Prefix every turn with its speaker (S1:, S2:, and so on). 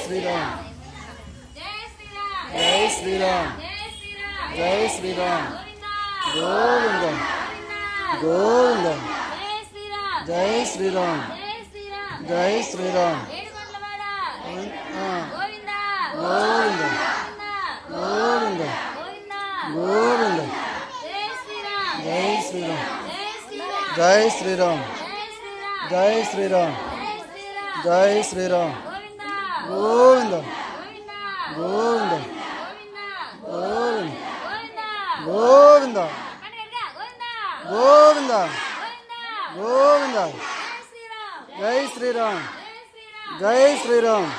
S1: Sriram
S2: Jai Sriram
S1: Jai Sriram
S2: Govinda
S1: Govinda
S2: Jai Sriram
S1: Jai Sriram
S2: Edukondalavada
S1: Govinda
S2: Govinda
S1: Govinda
S2: Govinda
S1: Govinda
S2: Jai Sriram
S1: Jai Sriram
S2: Jai
S1: Jai
S2: Sriram
S1: Sriram
S2: Jai
S1: Jai
S2: Sriram
S1: Sriram
S2: Govinda
S1: Govinda
S2: Govinda
S1: Govinda
S2: Govinda
S1: Govinda
S2: Govinda
S1: Govinda Govinda
S2: Jai Sriram
S1: Jai Sriram Jai Sriram